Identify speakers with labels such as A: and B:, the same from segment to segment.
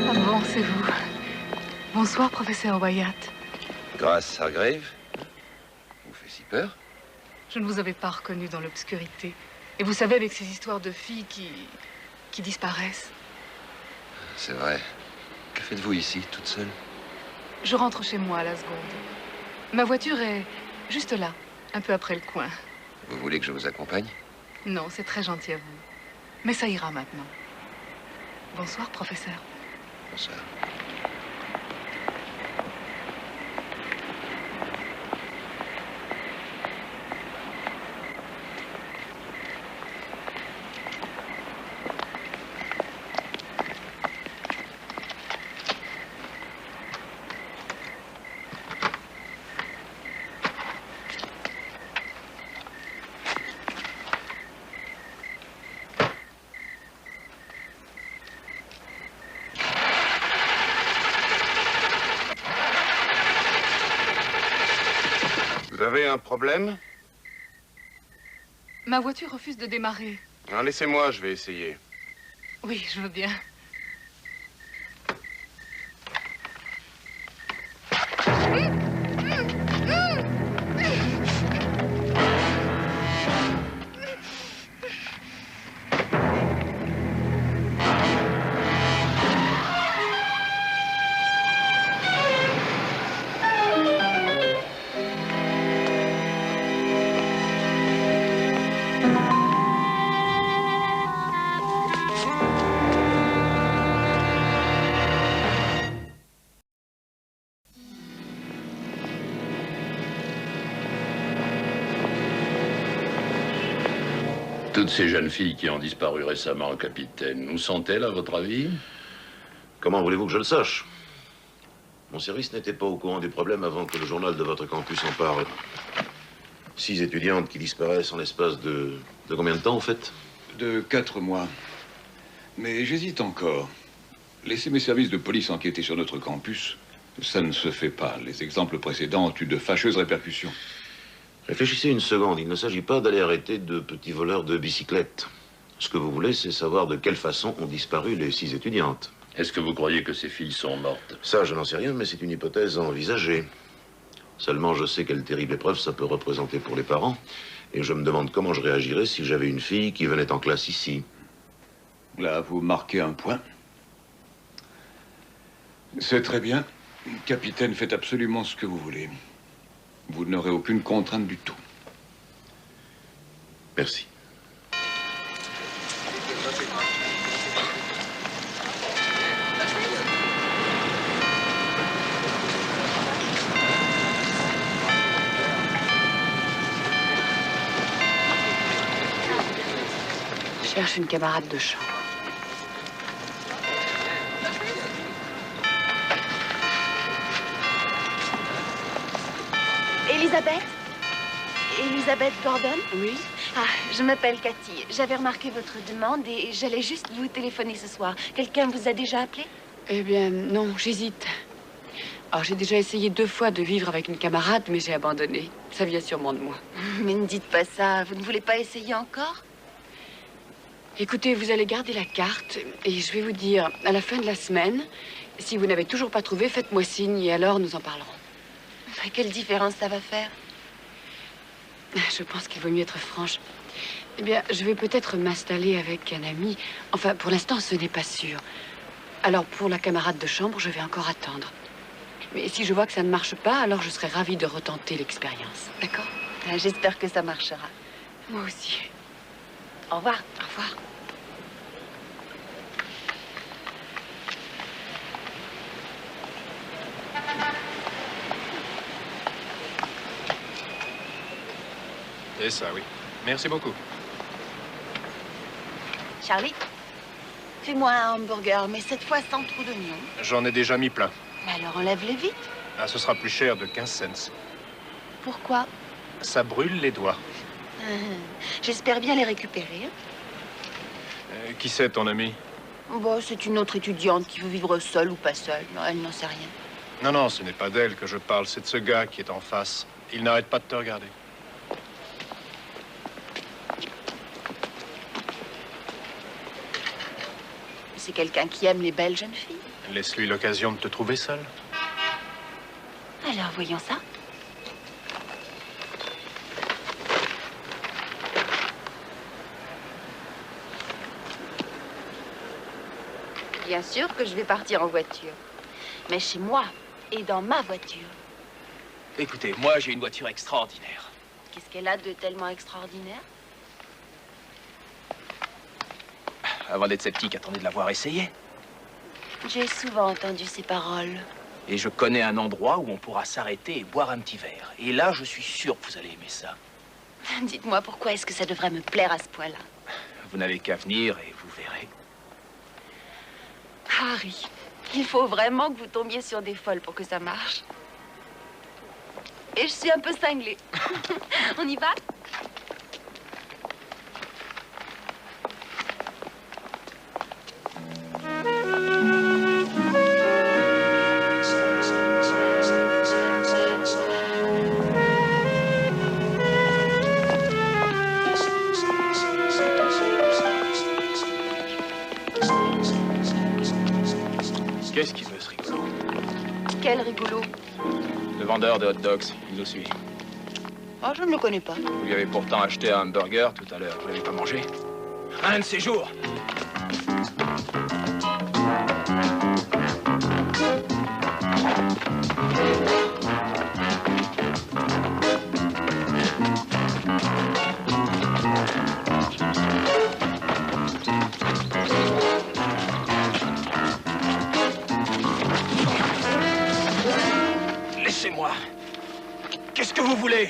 A: Ah bon, c'est vous. Bonsoir, professeur Wyatt.
B: Grâce à Grave, vous fait si peur?
A: Je ne vous avais pas reconnu dans l'obscurité. Et vous savez, avec ces histoires de filles qui disparaissent.
B: C'est vrai. Que faites-vous ici, toute seule?
A: Je rentre chez moi à la seconde. Ma voiture est juste là, un peu après le coin.
B: Vous voulez que je vous accompagne?
A: Non, c'est très gentil à vous. Mais ça ira maintenant. Bonsoir, professeur.
B: Bonsoir. Vous avez un problème?
A: Ma voiture refuse de démarrer.
B: Ah, laissez-moi, je vais essayer.
A: Oui, je veux bien.
C: Toutes ces jeunes filles qui ont disparu récemment, capitaine, où sont-elles, à votre avis?
D: Comment voulez-vous que je le sache? Mon service n'était pas au courant du problème avant que le journal de votre campus en parle. 6 étudiantes qui disparaissent en l'espace de combien de temps, en fait?
E: De 4 mois. Mais j'hésite encore. Laissez mes services de police enquêter sur notre campus, ça ne se fait pas. Les exemples précédents ont eu de fâcheuses répercussions.
D: Réfléchissez une seconde. Il ne s'agit pas d'aller arrêter de petits voleurs de bicyclettes. Ce que vous voulez, c'est savoir de quelle façon ont disparu les 6 étudiantes.
C: Est-ce que vous croyez que ces filles sont mortes?
D: Ça, je n'en sais rien, mais c'est une hypothèse à envisager. Seulement, je sais quelle terrible épreuve ça peut représenter pour les parents. Et je me demande comment je réagirais si j'avais une fille qui venait en classe ici.
E: Là, vous marquez un point. C'est très bien. Capitaine, faites absolument ce que vous voulez. Vous n'aurez aucune contrainte du tout.
D: Merci.
F: Je cherche une camarade de chambre.
G: Elisabeth? Elisabeth Gordon?
F: Oui?
G: Ah, je m'appelle Cathy. J'avais remarqué votre demande et j'allais juste vous téléphoner ce soir. Quelqu'un vous a déjà appelé?
F: Eh bien, non, j'hésite. Alors, j'ai déjà essayé 2 fois de vivre avec une camarade, mais j'ai abandonné. Ça vient sûrement de moi.
G: Mais ne dites pas ça. Vous ne voulez pas essayer encore?
F: Écoutez, vous allez garder la carte et je vais vous dire, à la fin de la semaine, si vous n'avez toujours pas trouvé, faites-moi signe et alors nous en parlerons.
G: Mais quelle différence ça va faire?
F: Je pense qu'il vaut mieux être franche. Eh bien, je vais peut-être m'installer avec un ami. Enfin, pour l'instant, ce n'est pas sûr. Alors, pour la camarade de chambre, je vais encore attendre. Mais si je vois que ça ne marche pas, alors je serai ravie de retenter l'expérience. D'accord?
G: Ah, j'espère que ça marchera.
F: Moi aussi.
G: Au revoir.
F: Au revoir.
H: C'est ça, oui. Merci beaucoup.
G: Charlie, fais-moi un hamburger, mais cette fois sans trop d'oignons.
H: J'en ai déjà mis plein.
G: Mais alors enlève-les vite.
H: Ah, ce sera plus cher de 15 cents.
G: Pourquoi?
H: Ça brûle les doigts.
G: J'espère bien les récupérer. Hein.
H: Qui c'est, ton ami?
G: Bon, c'est une autre étudiante qui veut vivre seule ou pas seule. Non, elle n'en sait rien.
H: Non, non, ce n'est pas d'elle que je parle, c'est de ce gars qui est en face. Il n'arrête pas de te regarder.
G: C'est quelqu'un qui aime les belles jeunes filles.
H: Laisse-lui l'occasion de te trouver seule.
G: Alors, voyons ça. Bien sûr que je vais partir en voiture. Mais chez moi et dans ma voiture.
I: Écoutez, moi, j'ai une voiture extraordinaire.
G: Qu'est-ce qu'elle a de tellement extraordinaire?
I: Avant d'être sceptique, attendez de l'avoir essayé.
G: J'ai souvent entendu ces paroles.
I: Et je connais un endroit où on pourra s'arrêter et boire un petit verre. Et là, je suis sûr que vous allez aimer ça.
G: Dites-moi, pourquoi est-ce que ça devrait me plaire à ce point-là?
I: Vous n'avez qu'à venir et vous verrez.
G: Harry, il faut vraiment que vous tombiez sur des folles pour que ça marche. Et je suis un peu cinglée. On y va?
I: Qu'est-ce qu'il veut, ce rigolo?
G: Quel rigolo.
I: Le vendeur de hot dogs, il nous suit.
G: Oh, je ne le connais pas.
I: Vous lui avez pourtant acheté un hamburger tout à l'heure. Vous l'avez pas mangé? Un de ces jours. Laissez-moi. Qu'est-ce que vous voulez?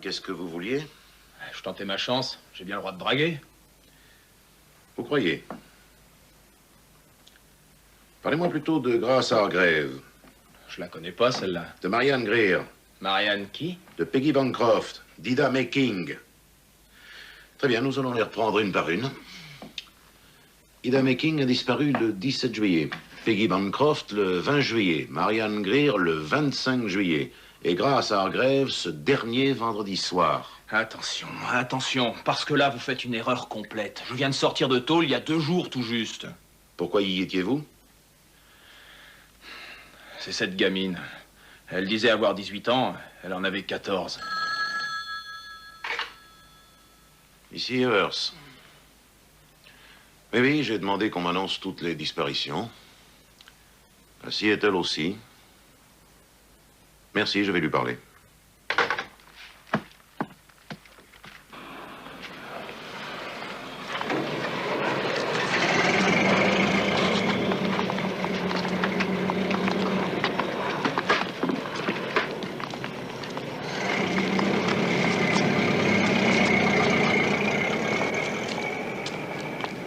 D: Qu'est-ce que vous vouliez?
I: Je tentais ma chance. J'ai bien le droit de draguer.
D: Vous croyez? Parlez-moi plutôt de Grace Hargrave.
I: Je la connais pas, celle-là.
D: De Marianne Greer.
I: Marianne qui?
D: De Peggy Bancroft. d'Ida Making. Très bien, nous allons les reprendre une par une. Ida Making a disparu le 17 juillet. Peggy Bancroft le 20 juillet. Marianne Greer le 25 juillet. Et Grace Hargrave ce dernier vendredi soir.
I: Attention, attention, parce que là, vous faites une erreur complète. Je viens de sortir de tôle il y a 2 jours tout juste.
D: Pourquoi y étiez-vous?
I: C'est cette gamine. Elle disait avoir 18 ans, elle en avait 14.
D: Ici Evers. Mais oui, j'ai demandé qu'on m'annonce toutes les disparitions. Ainsi est-elle aussi. Merci, je vais lui parler.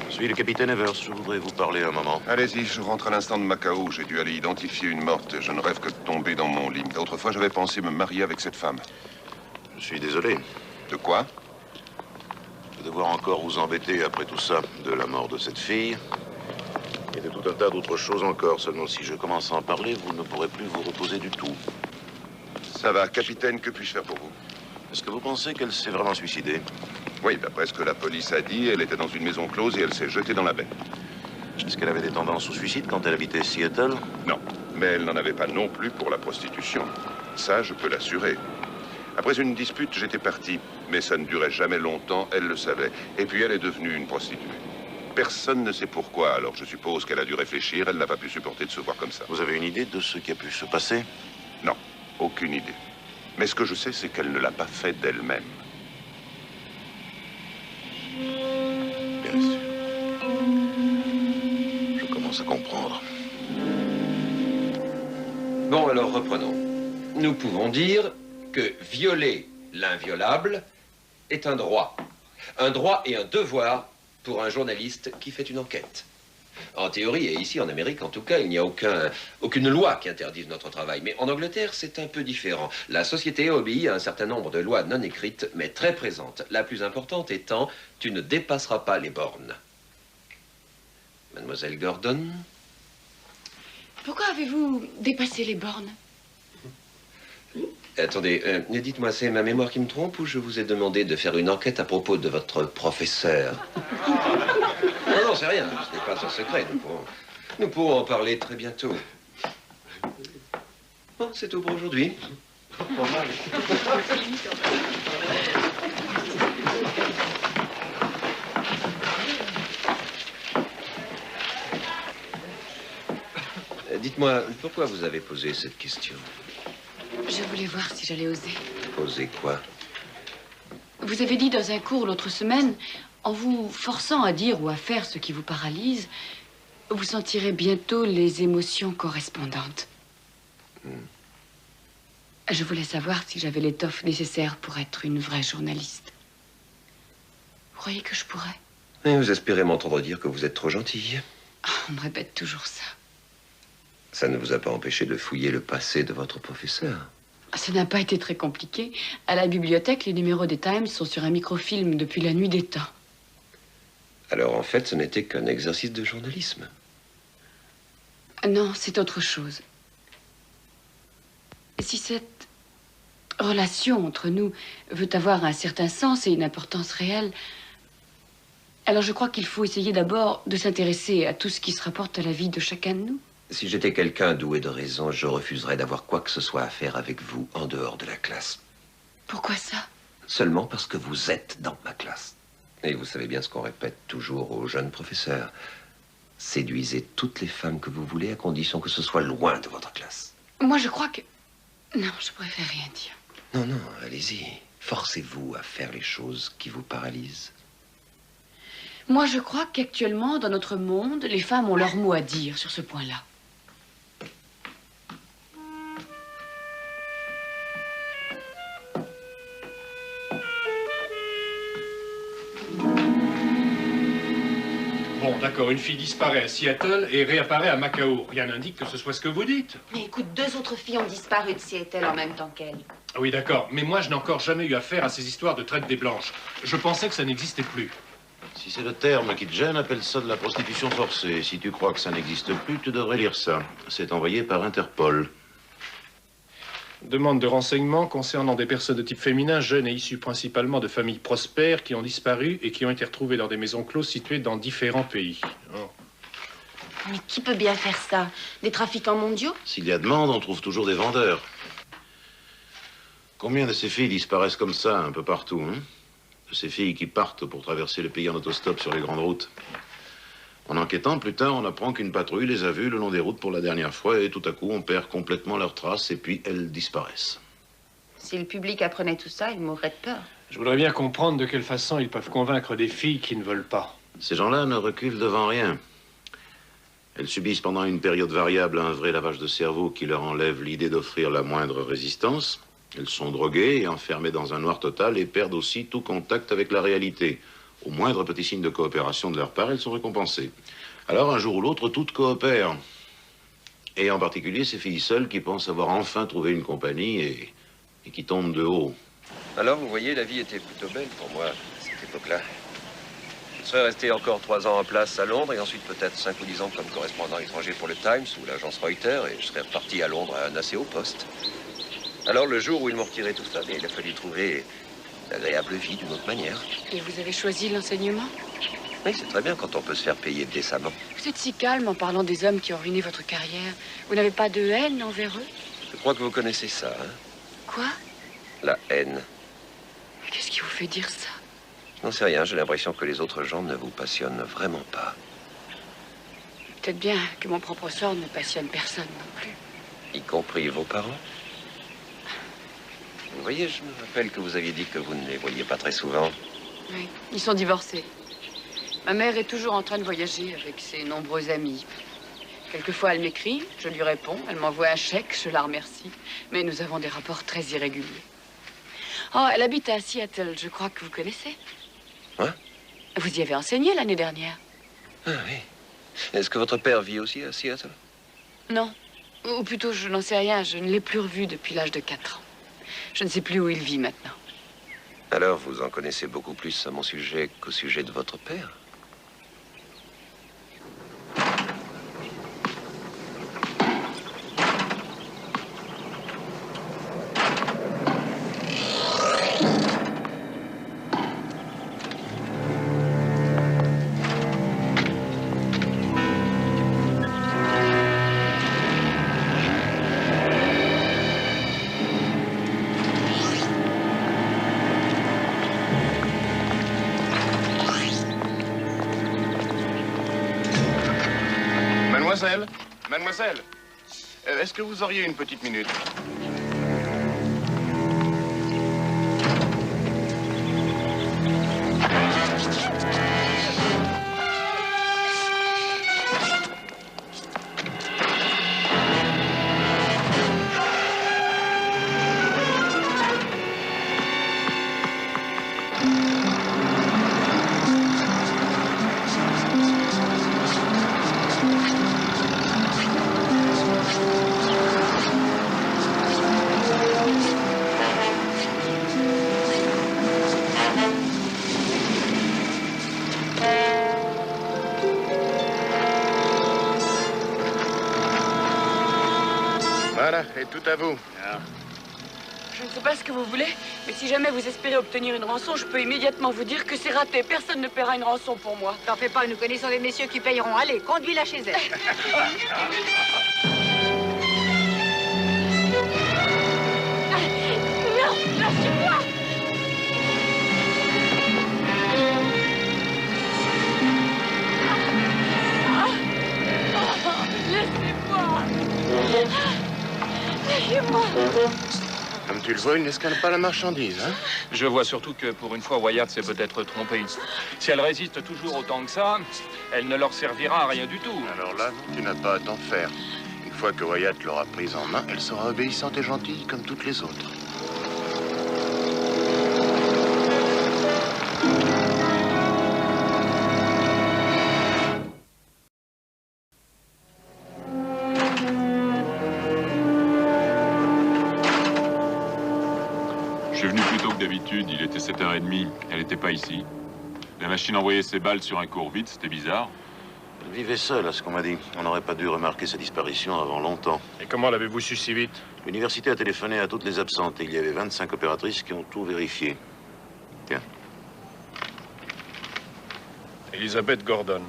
D: Je suis le capitaine Evers, je voudrais vous parler un moment.
J: Allez-y, je rentre à l'instant de Macao. J'ai dû aller identifier une morte. Je ne rêve que de tomber dans mon lit. Autrefois, j'avais pensé me marier avec cette femme.
D: Je suis désolé.
J: De quoi?
D: De devoir encore vous embêter après tout ça, de la mort de cette fille. Et de tout un tas d'autres choses encore. Seulement, si je commence à en parler, vous ne pourrez plus vous reposer du tout.
J: Ça va, capitaine, que puis-je faire pour vous?
D: Est-ce que vous pensez qu'elle s'est vraiment suicidée?
J: Oui, d'après ce que la police a dit, elle était dans une maison close et elle s'est jetée dans la baie.
D: Est-ce qu'elle avait des tendances au suicide quand elle habitait Seattle?
J: Non, mais elle n'en avait pas non plus pour la prostitution. Ça, je peux l'assurer. Après une dispute, j'étais parti, mais ça ne durait jamais longtemps, elle le savait. Et puis elle est devenue une prostituée. Personne ne sait pourquoi, alors je suppose qu'elle a dû réfléchir, elle n'a pas pu supporter de se voir comme ça.
D: Vous avez une idée de ce qui a pu se passer?
J: Non, aucune idée. Mais ce que je sais, c'est qu'elle ne l'a pas fait d'elle-même.
D: Bien sûr. Je commence à comprendre.
K: Bon, alors reprenons. Nous pouvons dire que violer l'inviolable est un droit. Un droit et un devoir pour un journaliste qui fait une enquête. En théorie, et ici en Amérique en tout cas, il n'y a aucune loi qui interdise notre travail. Mais en Angleterre, c'est un peu différent. La société obéit à un certain nombre de lois non écrites, mais très présentes. La plus importante étant, tu ne dépasseras pas les bornes. Mademoiselle Gordon?
F: Pourquoi avez-vous dépassé les bornes?
K: Attendez, dites-moi, c'est ma mémoire qui me trompe ou je vous ai demandé de faire une enquête à propos de votre professeur? Non, sais rien, ce n'est pas un secret. Nous pourrons en parler très bientôt. Bon, c'est tout pour aujourd'hui. Dites-moi, pourquoi vous avez posé cette question?
F: Je voulais voir si j'allais oser.
K: Oser quoi?
F: Vous avez dit dans un cours l'autre semaine, en vous forçant à dire ou à faire ce qui vous paralyse, vous sentirez bientôt les émotions correspondantes. Je voulais savoir si j'avais l'étoffe nécessaire pour être une vraie journaliste. Vous croyez que je pourrais?
K: Et vous espérez m'entendre dire que vous êtes trop gentille.
F: On me répète toujours ça.
K: Ça ne vous a pas empêché de fouiller le passé de votre professeur?
F: Ça n'a pas été très compliqué. À la bibliothèque, les numéros des Times sont sur un microfilm depuis la nuit des temps.
K: Alors, en fait, ce n'était qu'un exercice de journalisme.
F: Non, c'est autre chose. Si cette relation entre nous veut avoir un certain sens et une importance réelle, alors je crois qu'il faut essayer d'abord de s'intéresser à tout ce qui se rapporte à la vie de chacun de nous.
K: Si j'étais quelqu'un doué de raison, je refuserais d'avoir quoi que ce soit à faire avec vous en dehors de la classe.
F: Pourquoi ça?
K: Seulement parce que vous êtes dans ma classe. Et vous savez bien ce qu'on répète toujours aux jeunes professeurs. Séduisez toutes les femmes que vous voulez à condition que ce soit loin de votre classe.
F: Moi, je crois que... Non, je préfère rien dire.
K: Non, non, allez-y. Forcez-vous à faire les choses qui vous paralysent.
F: Moi, je crois qu'actuellement, dans notre monde, les femmes ont leur mot à dire sur ce point-là.
H: Bon, d'accord, une fille disparaît à Seattle et réapparaît à Macao. Rien n'indique que ce soit ce que vous dites.
G: Mais écoute, 2 autres filles ont disparu de Seattle en même temps qu'elle.
H: Ah oui, d'accord, mais moi, je n'ai encore jamais eu affaire à ces histoires de traite des blanches. Je pensais que ça n'existait plus.
D: Si c'est le terme qui te gêne, appelle ça de la prostitution forcée. Si tu crois que ça n'existe plus, tu devrais lire ça. C'est envoyé par Interpol.
H: Demande de renseignements concernant des personnes de type féminin, jeunes et issues principalement de familles prospères qui ont disparu et qui ont été retrouvées dans des maisons closes situées dans différents pays. Oh.
G: Mais qui peut bien faire ça? Des trafiquants mondiaux?
D: S'il y a demande, on trouve toujours des vendeurs. Combien de ces filles disparaissent comme ça, un peu partout, hein? De ces filles qui partent pour traverser le pays en autostop sur les grandes routes. En enquêtant, plus tard, on apprend qu'une patrouille les a vues le long des routes pour la dernière fois et tout à coup, on perd complètement leurs traces et puis elles disparaissent.
G: Si le public apprenait tout ça, il mourrait de peur.
H: Je voudrais bien comprendre de quelle façon ils peuvent convaincre des filles qui ne veulent pas.
D: Ces gens-là ne reculent devant rien. Elles subissent pendant une période variable un vrai lavage de cerveau qui leur enlève l'idée d'offrir la moindre résistance. Elles sont droguées et enfermées dans un noir total et perdent aussi tout contact avec la réalité. Au moindre petit signe de coopération de leur part, elles sont récompensées. Alors, un jour ou l'autre, toutes coopèrent. Et en particulier ces filles seules qui pensent avoir enfin trouvé une compagnie et qui tombent de haut.
K: Alors, vous voyez, la vie était plutôt belle pour moi à cette époque-là. Je serais resté encore 3 ans en place à Londres et ensuite peut-être 5 ou 10 ans comme correspondant étranger pour le Times ou l'agence Reuters et je serais reparti à Londres à un assez haut poste. Alors, le jour où ils m'ont retiré tout ça, il a fallu trouver l'agréable vie d'une autre manière.
F: Et vous avez choisi l'enseignement?
K: Oui, c'est très bien quand on peut se faire payer décemment.
F: Vous êtes si calme en parlant des hommes qui ont ruiné votre carrière. Vous n'avez pas de haine envers eux?
K: Je crois que vous connaissez ça, hein?
F: Quoi?
K: La haine.
F: Qu'est-ce qui vous fait dire ça?
K: Non, c'est rien, j'ai l'impression que les autres gens ne vous passionnent vraiment pas.
F: Peut-être bien que mon propre sort ne passionne personne non plus.
K: Y compris vos parents? Vous voyez, je me rappelle que vous aviez dit que vous ne les voyiez pas très souvent.
F: Oui, ils sont divorcés. Ma mère est toujours en train de voyager avec ses nombreux amis. Quelquefois, elle m'écrit, je lui réponds, elle m'envoie un chèque, je la remercie. Mais nous avons des rapports très irréguliers. Oh, elle habite à Seattle, je crois que vous connaissez.
K: Hein?
F: Vous y avez enseigné l'année dernière.
K: Ah oui. Est-ce que votre père vit aussi à Seattle?
F: Non. Ou plutôt, je n'en sais rien, je ne l'ai plus revu depuis l'âge de 4 ans. Je ne sais plus où il vit maintenant.
K: Alors, vous en connaissez beaucoup plus à mon sujet qu'au sujet de votre père?
J: Mademoiselle, mademoiselle, est-ce que vous auriez une petite minute? Voilà, et tout à vous.
F: Je ne sais pas ce que vous voulez, mais si jamais vous espérez obtenir une rançon, je peux immédiatement vous dire que c'est raté. Personne ne paiera une rançon pour moi.
L: T'en fais pas, nous connaissons des messieurs qui payeront. Allez, conduis-la chez elle.
F: Non, lâchez-moi! Laissez-moi! Lâchez-moi!
J: Comme tu le vois, il n'escale pas la marchandise, hein?
I: Je vois surtout que pour une fois, Wyatt s'est peut-être trompé. Si elle résiste toujours autant que ça, elle ne leur servira à rien du tout.
J: Alors là, tu n'as pas à t'en faire. Une fois que Wyatt l'aura prise en main, elle sera obéissante et gentille comme toutes les autres.
M: Je suis venu plus tôt que d'habitude, il était 7h30, elle n'était pas ici. La machine envoyait ses balles sur un cours vide, c'était bizarre.
D: Elle vivait seule, à ce qu'on m'a dit. On n'aurait pas dû remarquer sa disparition avant longtemps.
H: Et comment l'avez-vous su si vite?
D: L'université a téléphoné à toutes les absentes et il y avait 25 opératrices qui ont tout vérifié. Tiens.
H: Elizabeth Gordon.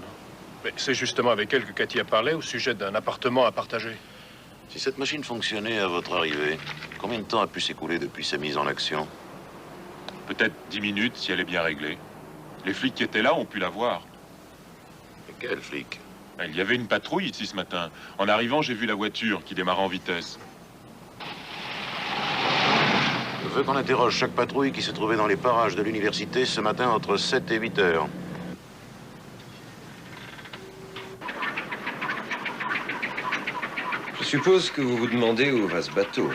H: Mais c'est justement avec elle que Cathy a parlé au sujet d'un appartement à partager.
D: Si cette machine fonctionnait à votre arrivée, combien de temps a pu s'écouler depuis sa mise en action?
M: Peut-être 10 minutes si elle est bien réglée. Les flics qui étaient là ont pu la voir.
D: Et quels flics?
M: Il y avait une patrouille ici ce matin. En arrivant, j'ai vu la voiture qui démarrait en vitesse.
D: Je veux qu'on interroge chaque patrouille qui se trouvait dans les parages de l'université ce matin entre 7 et 8 heures.
K: Je suppose que vous vous demandez où va ce bateau.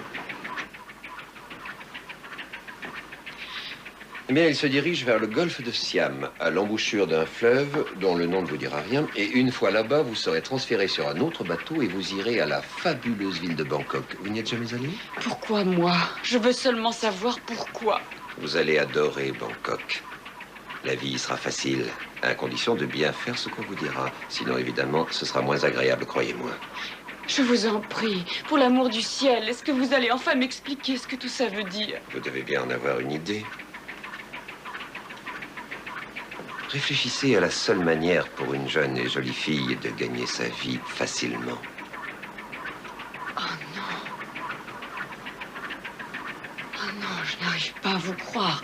K: Eh bien, il se dirige vers le golfe de Siam, à l'embouchure d'un fleuve dont le nom ne vous dira rien. Et une fois là-bas, vous serez transféré sur un autre bateau et vous irez à la fabuleuse ville de Bangkok. Vous n'y êtes jamais allé?
F: Pourquoi moi? Je veux seulement savoir pourquoi.
K: Vous allez adorer Bangkok. La vie y sera facile, à condition de bien faire ce qu'on vous dira. Sinon, évidemment, ce sera moins agréable, croyez-moi.
F: Je vous en prie, pour l'amour du ciel, est-ce que vous allez enfin m'expliquer ce que tout ça veut dire?
K: Vous devez bien en avoir une idée. Réfléchissez à la seule manière pour une jeune et jolie fille de gagner sa vie facilement.
F: Oh non. Oh non, je n'arrive pas à vous croire.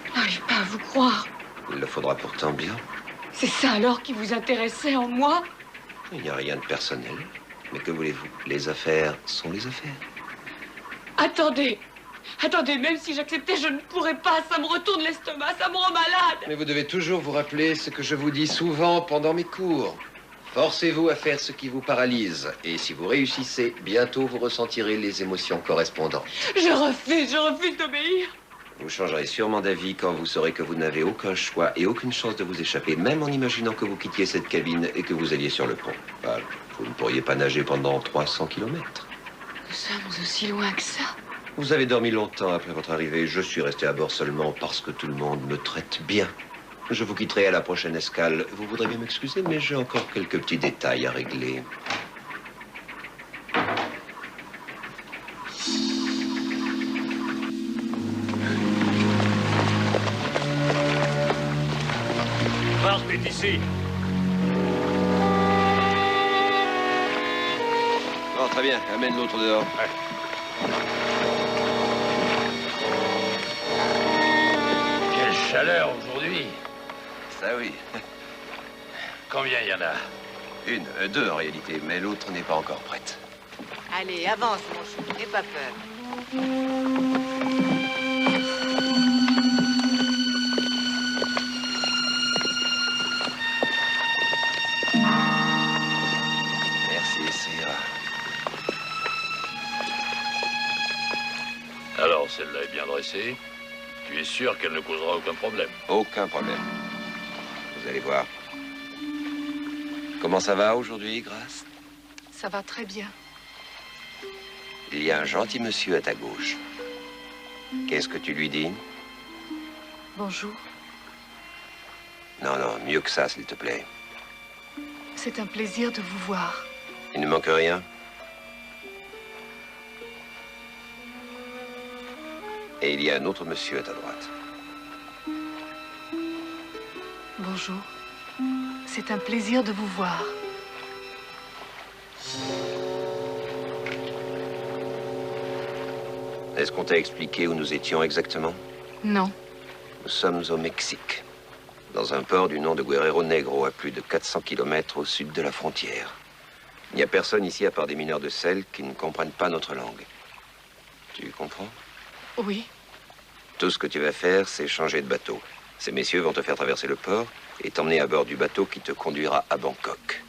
F: Je n'arrive pas à vous croire.
K: Il le faudra pourtant bien.
F: C'est ça alors qui vous intéressait en moi?
K: Il n'y a rien de personnel. Mais que voulez-vous? Les affaires sont les affaires.
F: Attendez. Attendez, même si j'acceptais, je ne pourrais pas. Ça me retourne l'estomac, ça me rend malade.
K: Mais vous devez toujours vous rappeler ce que je vous dis souvent pendant mes cours. Forcez-vous à faire ce qui vous paralyse. Et si vous réussissez, bientôt vous ressentirez les émotions correspondantes.
F: Je refuse d'obéir.
K: Vous changerez sûrement d'avis quand vous saurez que vous n'avez aucun choix et aucune chance de vous échapper, même en imaginant que vous quittiez cette cabine et que vous alliez sur le pont. Bah, vous ne pourriez pas nager pendant 300 kilomètres.
F: Nous sommes aussi loin que ça.
K: Vous avez dormi longtemps après votre arrivée. Je suis resté à bord seulement parce que tout le monde me traite bien. Je vous quitterai à la prochaine escale. Vous voudrez bien m'excuser, mais j'ai encore quelques petits détails à régler.
N: Marc est ici.
K: Oh, très bien. Amène l'autre dehors.
N: Ouais. Quelle chaleur aujourd'hui.
K: Ça oui.
N: Combien il y en a?
K: Deux en réalité, mais l'autre n'est pas encore prête.
L: Allez, avance, mon chou, n'aie pas peur.
K: Merci, ça ira.
C: Alors, celle-là est bien dressée. Tu es sûr qu'elle ne causera aucun problème?
K: Aucun problème. Vous allez voir. Comment ça va aujourd'hui, Grace?
A: Ça va très bien.
K: Il y a un gentil monsieur à ta gauche. Qu'est-ce que tu lui dis?
A: Bonjour.
K: Non, non, mieux que ça, s'il te plaît.
A: C'est un plaisir de vous voir.
K: Il ne manque rien? Et il y a un autre monsieur à ta droite.
A: Bonjour. C'est un plaisir de vous voir.
K: Est-ce qu'on t'a expliqué où nous étions exactement?
A: Non.
K: Nous sommes au Mexique, dans un port du nom de Guerrero Negro, à plus de 400 km au sud de la frontière. Il n'y a personne ici, à part des mineurs de sel, qui ne comprennent pas notre langue. Tu comprends?
A: Oui.
K: Tout ce que tu vas faire, c'est changer de bateau. Ces messieurs vont te faire traverser le port et t'emmener à bord du bateau qui te conduira à Bangkok.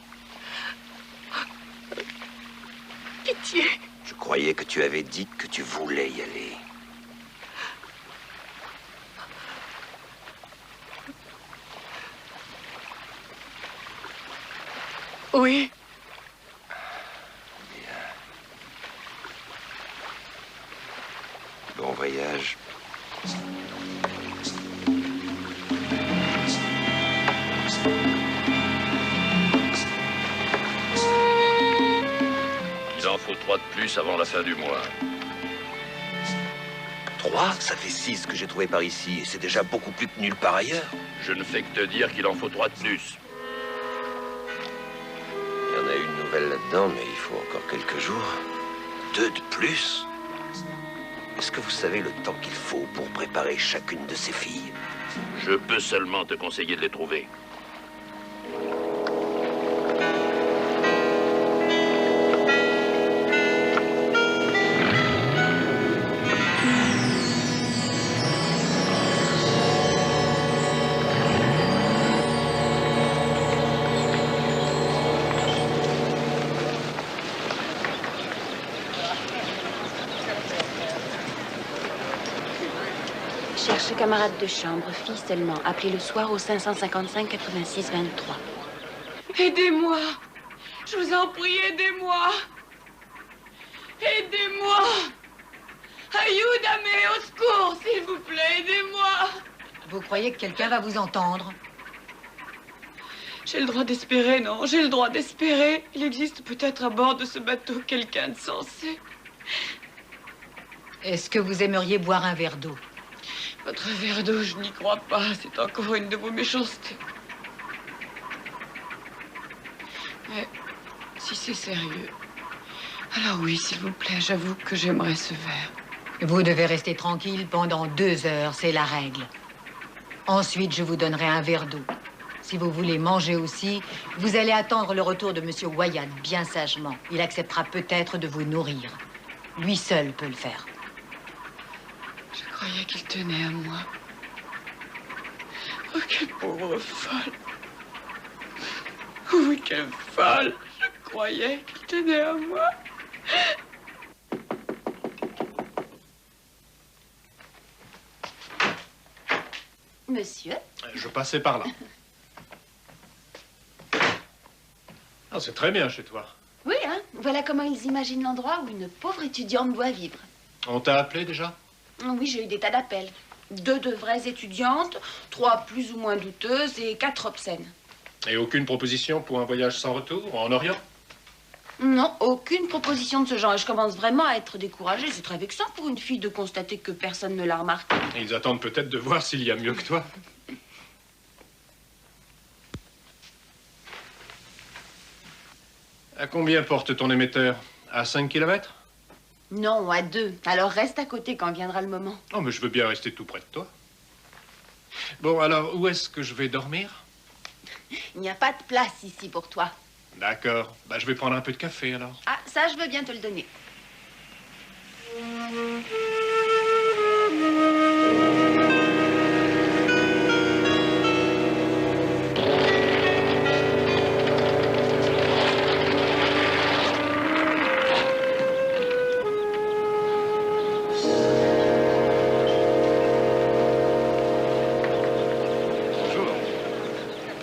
A: Pitié.
K: Je croyais que tu avais dit que tu voulais y aller.
A: Oui.
K: Bon voyage.
C: Il en faut 3 de plus avant la fin du mois.
K: 3? Ça fait 6 que j'ai trouvé par ici, et c'est déjà beaucoup plus que nulle part ailleurs.
C: Je ne fais que te dire qu'il en faut 3 de plus.
K: Il y en a une nouvelle là-dedans, mais il faut encore quelques jours. 2 de plus? Est-ce que vous savez le temps qu'il faut pour préparer chacune de ces filles?
C: Je peux seulement te conseiller de les trouver.
F: Cherche camarade de chambre, fille seulement. Appelez le soir au 555 86 23.
O: Aidez-moi. Je vous en prie, aidez-moi. Aidez-moi. Ayúdame, au secours, s'il vous plaît, aidez-moi.
L: Vous croyez que quelqu'un va vous entendre?
O: J'ai le droit d'espérer, non? J'ai le droit d'espérer. Il existe peut-être à bord de ce bateau quelqu'un de sensé.
L: Est-ce que vous aimeriez boire un verre d'eau?
O: Votre verre d'eau, je n'y crois pas. C'est encore une de vos méchancetés. Mais si c'est sérieux, alors oui, s'il vous plaît, j'avoue que j'aimerais ce verre.
L: Vous devez rester tranquille pendant 2 heures, c'est la règle. Ensuite, je vous donnerai un verre d'eau. Si vous voulez manger aussi, vous allez attendre le retour de Monsieur Wyatt, bien sagement. Il acceptera peut-être de vous nourrir. Lui seul peut le faire.
O: Je croyais qu'il tenait à moi. Oh, quelle pauvre folle. Oui, quelle folle. Je croyais qu'il tenait à moi.
G: Monsieur?
H: Je passais par là. Ah, c'est très bien chez toi.
G: Oui, hein? Voilà comment ils imaginent l'endroit où une pauvre étudiante doit vivre.
H: On t'a appelé déjà?
G: Oui, j'ai eu des tas d'appels. 2 de vraies étudiantes, 3 plus ou moins douteuses et 4 obscènes.
H: Et aucune proposition pour un voyage sans retour en Orient?
G: Non, aucune proposition de ce genre. Et je commence vraiment à être découragée. C'est très vexant pour une fille de constater que personne ne la remarque.
H: Ils attendent peut-être de voir s'il y a mieux que toi. À combien porte ton émetteur? À 5 km?
G: Non, à 2. Alors reste à côté quand viendra le moment.
H: Oh, mais je veux bien rester tout près de toi. Bon, alors, où est-ce que je vais dormir?
G: Il n'y a pas de place ici pour toi.
H: D'accord. Bah, je vais prendre un peu de café, alors.
G: Ah, ça, je veux bien te le donner.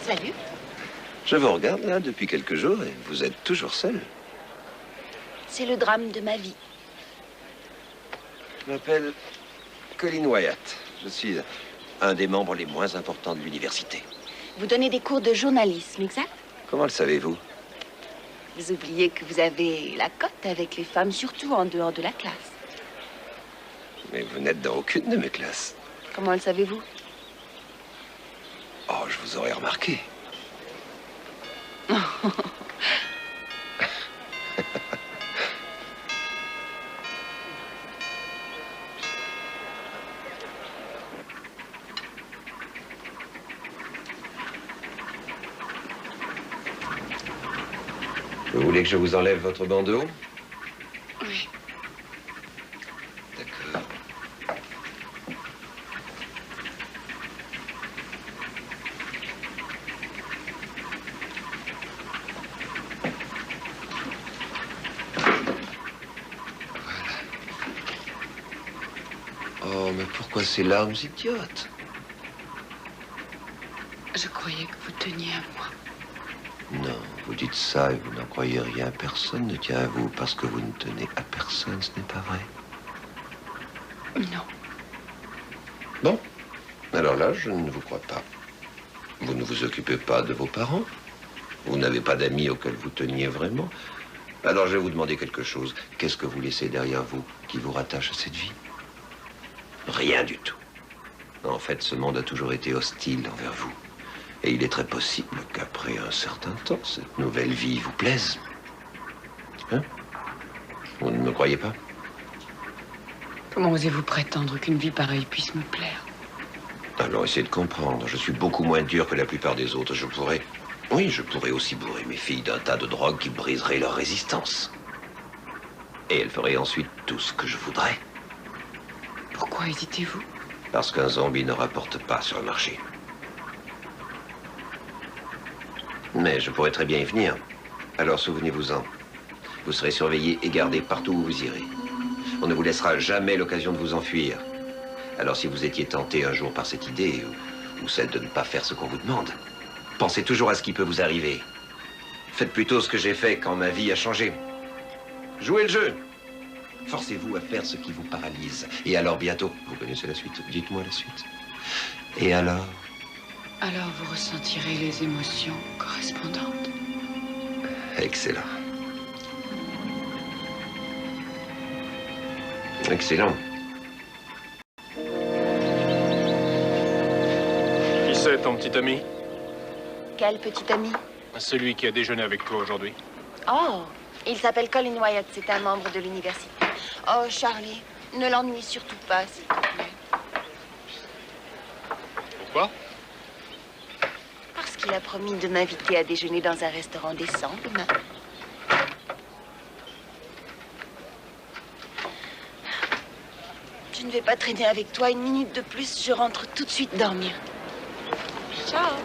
G: Salut.
B: Je vous regarde là depuis quelques jours et vous êtes toujours seul.
G: C'est le drame de ma vie.
B: Je m'appelle Colin Wyatt. Je suis un des membres les moins importants de l'université.
G: Vous donnez des cours de journalisme, exact?
B: Comment le savez-vous?
G: Vous oubliez que vous avez la cote avec les femmes, surtout en dehors de la classe.
B: Mais vous n'êtes dans aucune de mes classes.
G: Comment le savez-vous?
B: Oh, je vous aurais remarqué. Vous voulez que je vous enlève votre bandeau?
O: Oui.
B: D'accord. Oh, mais pourquoi ces larmes idiotes?
O: Je croyais que vous teniez à moi.
B: Non, vous dites ça et vous n'en croyez rien. Personne ne tient à vous parce que vous ne tenez à personne, ce n'est pas vrai.
O: Non.
B: Bon, alors là, je ne vous crois pas. Vous ne vous occupez pas de vos parents. Vous n'avez pas d'amis auxquels vous teniez vraiment. Alors je vais vous demander quelque chose. Qu'est-ce que vous laissez derrière vous qui vous rattache à cette vie? Rien du tout. En fait, ce monde a toujours été hostile envers vous. Et il est très possible qu'après un certain temps, cette nouvelle vie vous plaise. Hein? Vous ne me croyez pas?
O: Comment osez-vous prétendre qu'une vie pareille puisse me plaire?
B: Alors essayez de comprendre. Je suis beaucoup moins dur que la plupart des autres. Je pourrais... Oui, je pourrais aussi bourrer mes filles d'un tas de drogues qui briseraient leur résistance. Et elles feraient ensuite tout ce que je voudrais.
O: Pourquoi hésitez-vous?
B: Parce qu'un zombie ne rapporte pas sur le marché. Mais je pourrais très bien y venir. Alors souvenez-vous-en. Vous serez surveillé et gardé partout où vous irez. On ne vous laissera jamais l'occasion de vous enfuir. Alors si vous étiez tenté un jour par cette idée, ou celle de ne pas faire ce qu'on vous demande, pensez toujours à ce qui peut vous arriver. Faites plutôt ce que j'ai fait quand ma vie a changé. Jouez le jeu. Forcez-vous à faire ce qui vous paralyse. Et alors bientôt, vous connaissez la suite, dites-moi la suite. Et alors?
O: Alors vous ressentirez les émotions correspondantes.
B: Excellent. Excellent.
H: Qui c'est, ton petit ami?
G: Quel petit ami?
H: Celui qui a déjeuné avec toi aujourd'hui.
G: Oh, il s'appelle Colin Wyatt, c'est un membre de l'université. Oh, Charlie, ne l'ennuie surtout pas, s'il te plaît.
H: Pourquoi?
G: Parce qu'il a promis de m'inviter à déjeuner dans un restaurant décent demain. Je ne vais pas traîner avec toi une minute de plus, je rentre tout de suite dormir. Ciao.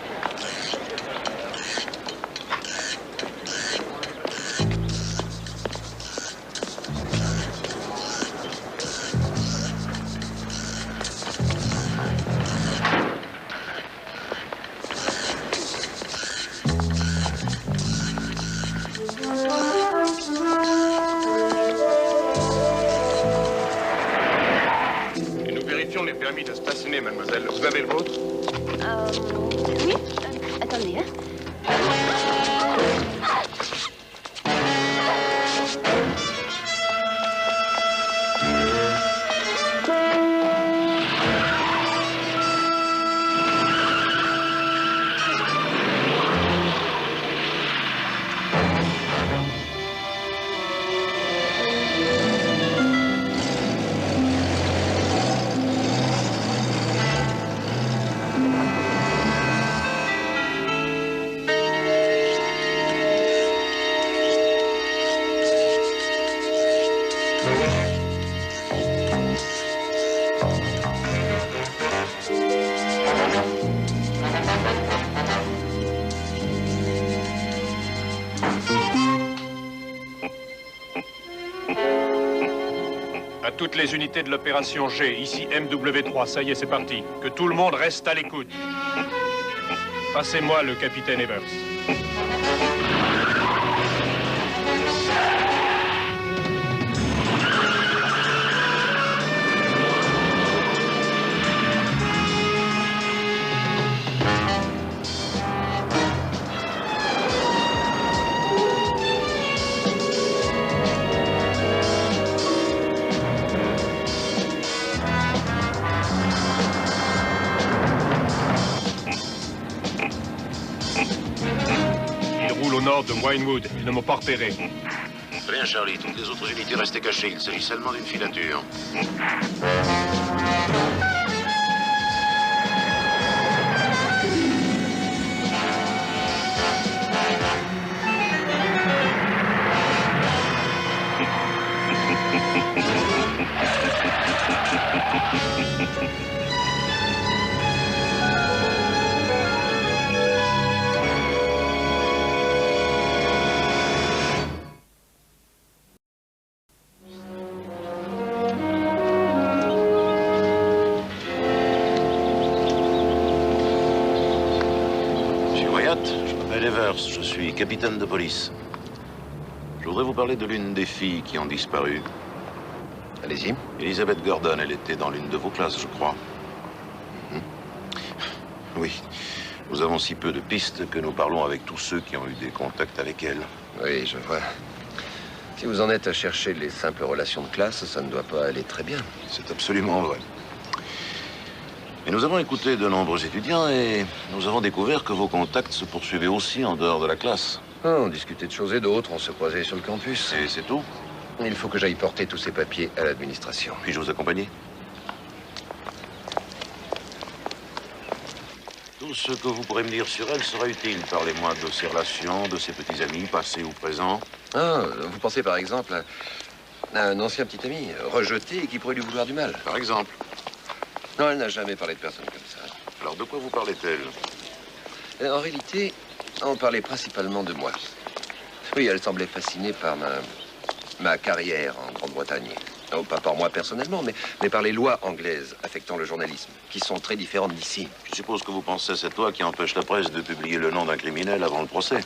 P: Et nous vérifions les permis de stationner, mademoiselle. Vous avez le vôtre?
G: Oui, attendez, hein.
H: toutes les unités de l'opération G, ici MW3, ça y est, c'est parti. Que tout le monde reste à l'écoute. Passez-moi le capitaine Evers. Au nord de Winewood. Ils ne m'ont pas repéré.
D: Très bien, Charlie. Toutes les autres unités restaient cachées. Il s'agit seulement d'une filature. Je suis capitaine de police. Je voudrais vous parler de l'une des filles qui ont disparu.
B: Allez-y.
D: Elizabeth Gordon, elle était dans l'une de vos classes, je crois. Oui. Nous avons si peu de pistes que nous parlons avec tous ceux qui ont eu des contacts avec elle.
B: Oui, je vois. Si vous en êtes à chercher les simples relations de classe, ça ne doit pas aller très bien.
D: C'est absolument vrai. Et nous avons écouté de nombreux étudiants et nous avons découvert que vos contacts se poursuivaient aussi en dehors de la classe.
B: On discutait de choses et d'autres, on se croisait sur le campus.
D: Et c'est tout?
B: Il faut que j'aille porter tous ces papiers à l'administration.
D: Puis-je vous accompagner? Tout ce que vous pourrez me dire sur elle sera utile. Parlez-moi de ses relations, de ses petits amis, passés ou présents.
B: Ah, vous pensez par exemple à un ancien petit ami, rejeté et qui pourrait lui vouloir du mal?
D: Par exemple?
B: Non, elle n'a jamais parlé de personne comme ça.
D: Alors de quoi vous parlait-elle?
B: En réalité, on parlait principalement de moi. Oui, elle semblait fascinée par ma carrière en Grande-Bretagne. Non, pas par moi personnellement, mais par les lois anglaises affectant le journalisme, qui sont très différentes d'ici.
D: Je suppose que vous pensez à cette loi qui empêche la presse de publier le nom d'un criminel avant le procès.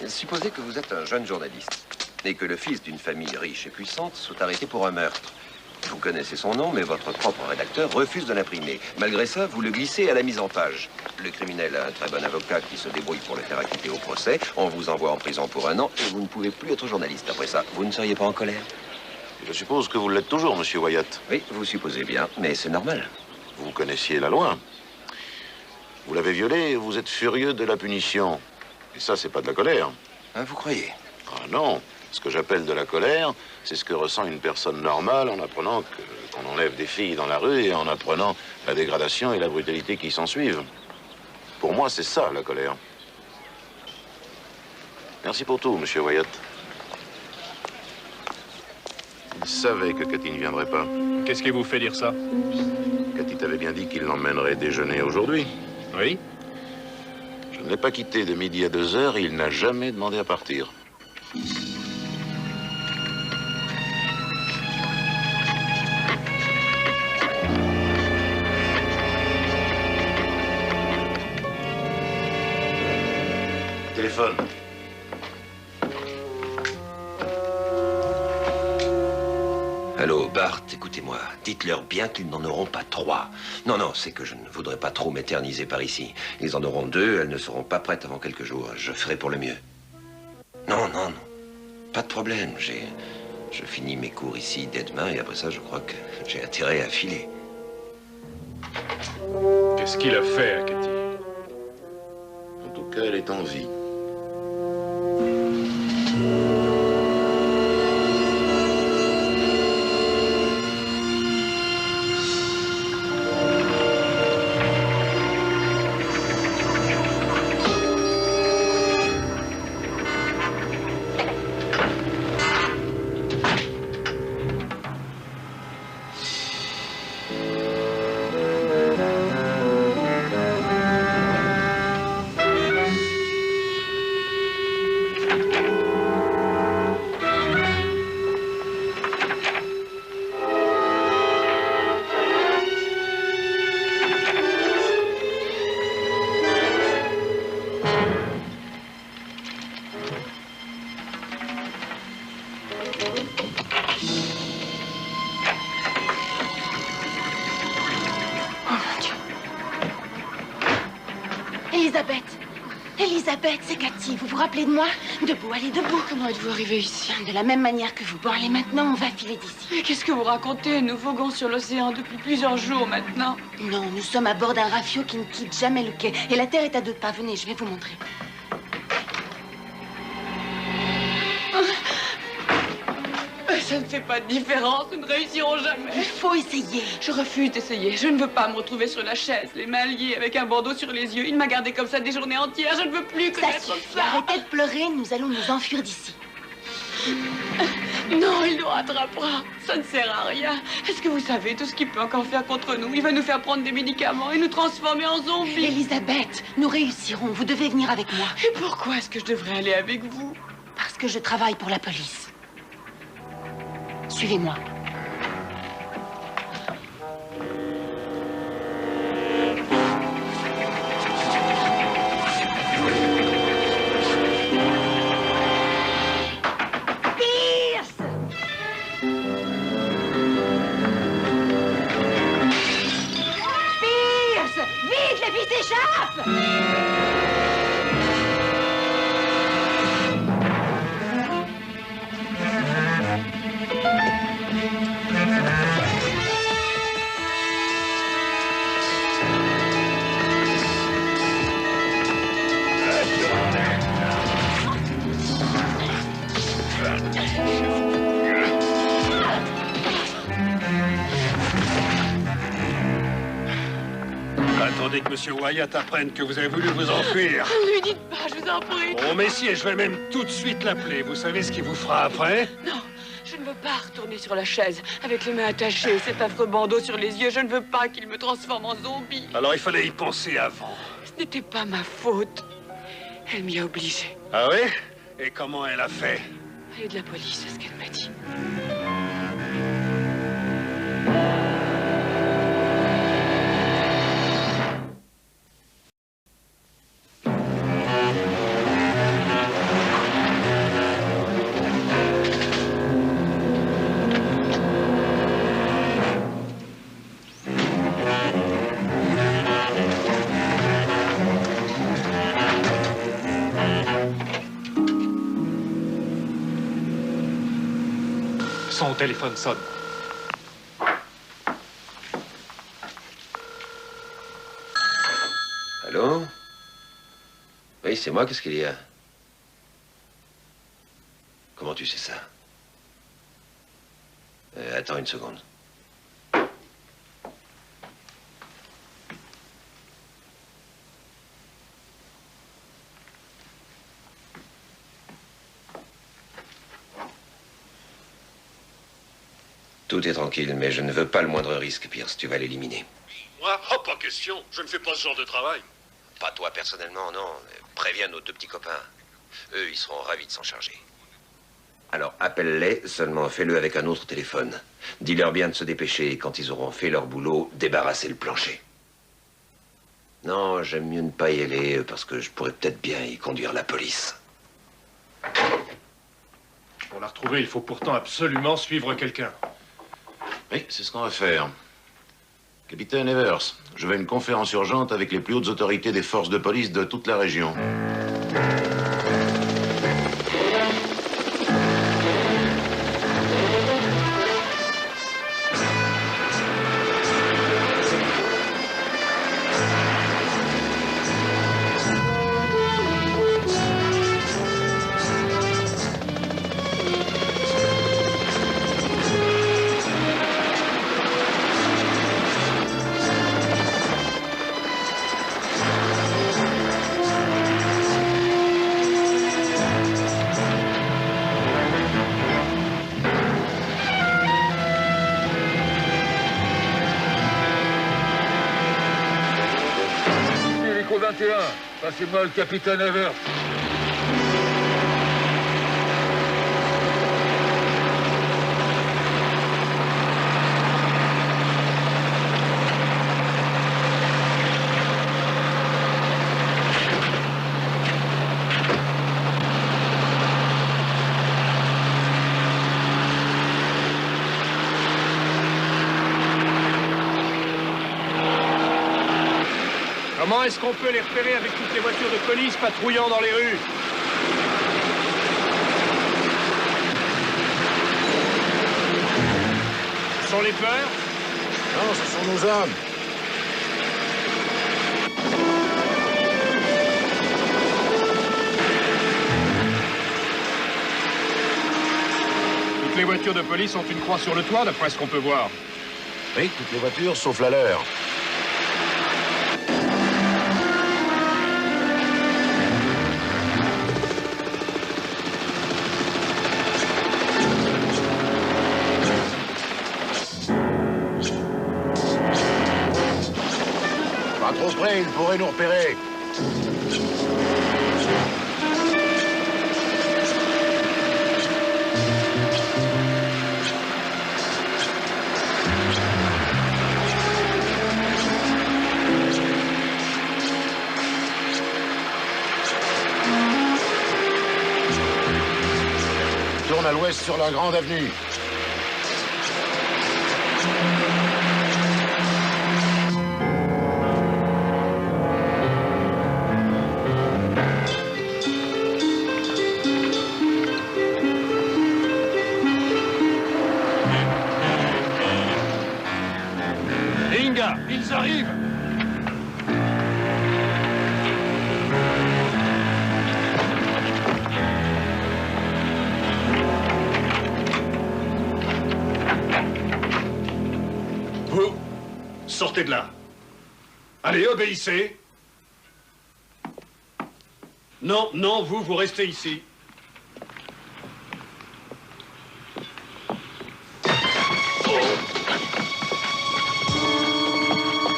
B: Supposez que vous êtes un jeune journaliste et que le fils d'une famille riche et puissante soit arrêté pour un meurtre. Vous connaissez son nom, mais votre propre rédacteur refuse de l'imprimer. Malgré ça, vous le glissez à la mise en page. Le criminel a un très bon avocat qui se débrouille pour le faire acquitter au procès. On vous envoie en prison pour 1 an et vous ne pouvez plus être journaliste. Après ça, vous ne seriez pas en colère?
D: Je suppose que vous l'êtes toujours, monsieur Wyatt.
B: Oui, vous supposez bien, mais c'est normal.
D: Vous connaissiez la loi. Vous l'avez violée et vous êtes furieux de la punition. Et ça, c'est pas de la colère.
B: Hein, vous croyez?
D: Ah non. Ce que j'appelle de la colère, c'est ce que ressent une personne normale en apprenant qu'on enlève des filles dans la rue et en apprenant la dégradation et la brutalité qui s'ensuivent. Pour moi, c'est ça, la colère. Merci pour tout, monsieur Wyatt. Il savait que Cathy ne viendrait pas.
H: Qu'est-ce qui vous fait dire ça?
D: Cathy t'avait bien dit qu'il l'emmènerait déjeuner aujourd'hui.
H: Oui.
D: Je ne l'ai pas quitté de midi à 2 heures et il n'a jamais demandé à partir. Téléphone.
B: Allô, Bart, écoutez-moi. Dites-leur bien qu'ils n'en auront pas 3. Non, non, c'est que je ne voudrais pas trop m'éterniser par ici. Ils en auront 2, elles ne seront pas prêtes avant quelques jours. Je ferai pour le mieux. Non, non, non. Pas de problème. Je finis mes cours ici dès demain et après ça, je crois que j'ai intérêt à filer.
H: Qu'est-ce qu'il a fait à Cathy?
D: En tout cas, elle est en vie.
G: Elisabeth. Elisabeth, c'est Cathy. Vous vous rappelez de moi? Debout, allez, debout.
O: Comment êtes-vous arrivée ici?
G: De la même manière que vous. Bon, allez, maintenant, on va filer d'ici.
O: Mais qu'est-ce que vous racontez? Nous voguons sur l'océan depuis plusieurs jours maintenant.
G: Non, nous sommes à bord d'un rafio qui ne quitte jamais le quai. Et la Terre est à 2 pas. Venez, je vais vous montrer.
O: Ça ne fait pas de différence, nous ne réussirons jamais.
G: Il faut essayer.
O: Je refuse d'essayer. Je ne veux pas me retrouver sur la chaise, les mains liées, avec un bandeau sur les yeux. Il m'a gardé comme ça des journées entières. Je ne veux plus connaître ça.
G: Arrêtez de pleurer, nous allons nous enfuir d'ici.
O: Non, il nous rattrapera. Ça ne sert à rien. Est-ce que vous savez tout ce qu'il peut encore faire contre nous? Il va nous faire prendre des médicaments et nous transformer en zombies.
G: Elisabeth, nous réussirons. Vous devez venir avec moi.
O: Et pourquoi est-ce que je devrais aller avec vous?
G: Parce que je travaille pour la police. Suivez-moi.
L: Pierce! Pierce! Vite, les filles s'échappent!
Q: Attendez que M. Wyatt apprenne que vous avez voulu vous enfuir.
O: Ne lui dites pas, je vous en prie.
Q: Bon, messieurs, je vais même tout de suite l'appeler. Vous savez ce qu'il vous fera après?
O: Non, je ne veux pas retourner sur la chaise avec les mains attachées, cet affreux bandeau sur les yeux. Je ne veux pas qu'il me transforme en zombie.
Q: Alors il fallait y penser avant.
O: Ce n'était pas ma faute. Elle m'y a obligée.
Q: Ah oui? Et comment elle a fait?
O: Elle est de la police, c'est ce qu'elle m'a dit.
H: Son téléphone sonne.
B: Allô? Oui, c'est moi, qu'est-ce qu'il y a? Comment tu sais ça? Attends une seconde. Tout est tranquille, mais je ne veux pas le moindre risque, Pierce. Tu vas l'éliminer.
Q: Moi? Oh, pas question. Je ne fais pas ce genre de travail.
B: Pas toi personnellement, non. Préviens nos 2 petits copains. Eux, ils seront ravis de s'en charger. Alors, appelle-les, seulement fais-le avec un autre téléphone. Dis-leur bien de se dépêcher et quand ils auront fait leur boulot, débarrasser le plancher. Non, j'aime mieux ne pas y aller parce que je pourrais peut-être bien y conduire la police.
H: Pour la retrouver, il faut pourtant absolument suivre quelqu'un.
D: Oui, c'est ce qu'on va faire. Capitaine Evers, je vais à une conférence urgente avec les plus hautes autorités des forces de police de toute la région.
R: Hélico 21, passez-moi le capitaine Evers.
H: Comment est-ce qu'on peut les repérer avec toutes les voitures de police patrouillant dans les rues? Ce sont les peurs?
R: Non, ce sont nos hommes.
H: Toutes les voitures de police ont une croix sur le toit, d'après ce qu'on peut voir.
R: Oui, toutes les voitures, sauf la leur. Pas trop près, ils pourraient nous repérer. Tourne à l'ouest sur la grande avenue.
Q: Inga, ils arrivent! Vous, sortez de là. Allez, obéissez. Non, non, vous restez ici.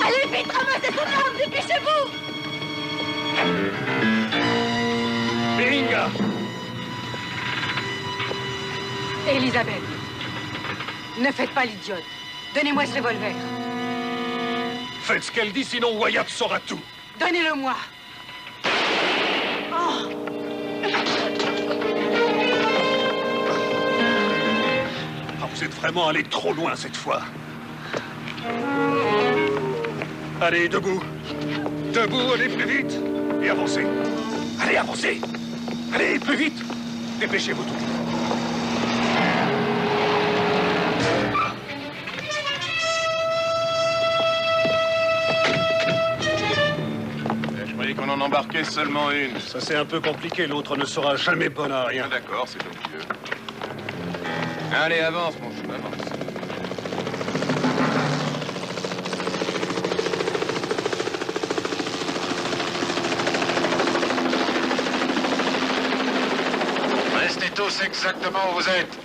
G: Allez vite, ramassez son arme, dépêchez-vous!
Q: Inga!
L: Elisabeth, ne faites pas l'idiote. Donnez-moi ce revolver.
Q: Faites ce qu'elle dit, sinon Wyatt saura tout.
L: Donnez-le-moi. Oh.
Q: Ah, vous êtes vraiment allé trop loin cette fois. Allez, debout. Debout, allez plus vite. Et avancez. Allez, avancez. Allez, plus vite. Dépêchez-vous tout.
P: Je croyais qu'on en embarquait seulement une.
Q: Ça, c'est un peu compliqué. L'autre ne sera jamais bon à rien.
P: D'accord, c'est donc mieux. Allez, avance, mon chou, avance.
R: Restez tous exactement où vous êtes.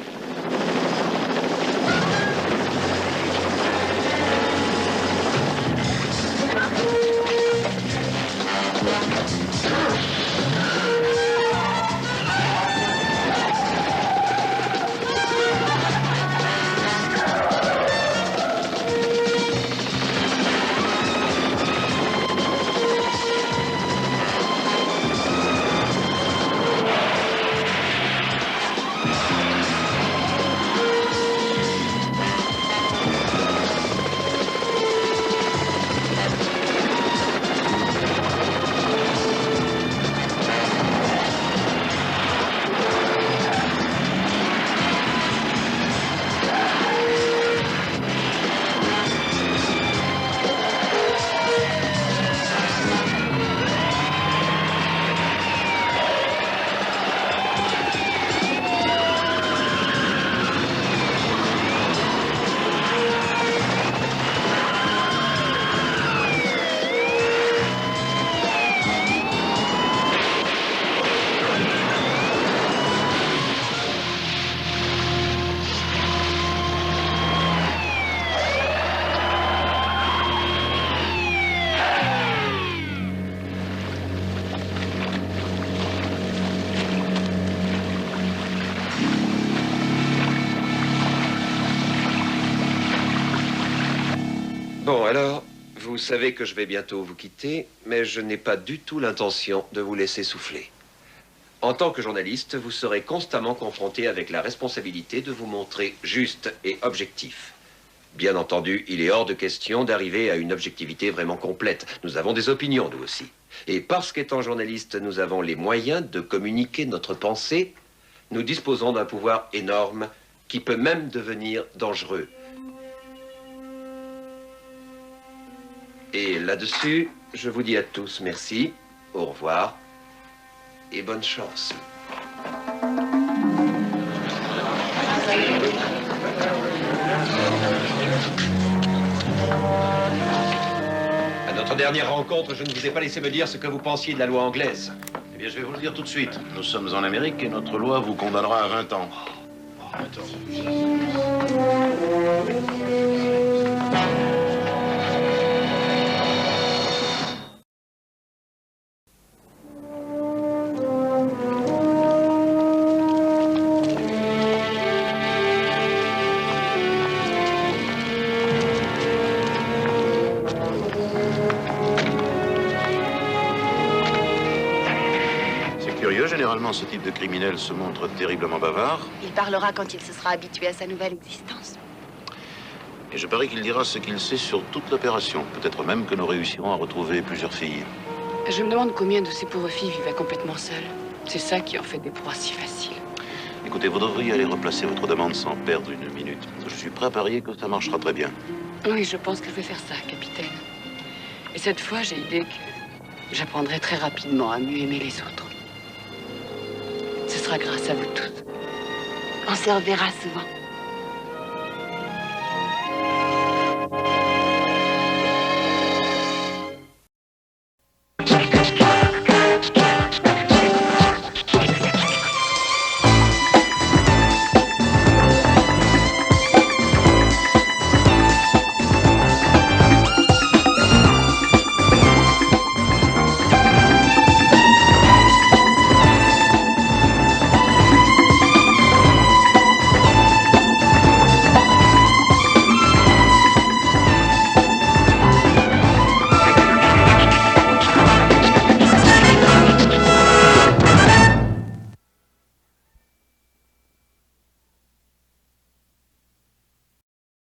K: Bon, alors, vous savez que je vais bientôt vous quitter, mais je n'ai pas du tout l'intention de vous laisser souffler. En tant que journaliste, vous serez constamment confronté avec la responsabilité de vous montrer juste et objectif.
B: Bien entendu, il est hors de question d'arriver à une objectivité vraiment complète. Nous avons des opinions, nous aussi. Et parce qu'étant journalistes, nous avons les moyens de communiquer notre pensée, nous disposons d'un pouvoir énorme qui peut même devenir dangereux. Et là-dessus, je vous dis à tous merci, au revoir et bonne chance. À notre dernière rencontre, je ne vous ai pas laissé me dire ce que vous pensiez de la loi anglaise.
D: Eh bien, je vais vous le dire tout de suite. Nous sommes en Amérique et notre loi vous condamnera à 20 ans. 20 ans. Généralement, ce type de criminel se montre terriblement bavard.
G: Il parlera quand il se sera habitué à sa nouvelle existence.
D: Et je parie qu'il dira ce qu'il sait sur toute l'opération. Peut-être même que nous réussirons à retrouver plusieurs filles.
F: Je me demande combien de ces pauvres filles vivaient complètement seules. C'est ça qui en fait des proies si faciles.
D: Écoutez, vous devriez aller replacer votre demande sans perdre une minute. Je suis prêt à parier que ça marchera très bien.
F: Oui, je pense que je vais faire ça, capitaine. Et cette fois, j'ai l'idée que j'apprendrai très rapidement à mieux aimer les autres. Ce sera grâce à vous tous.
G: On se reverra souvent.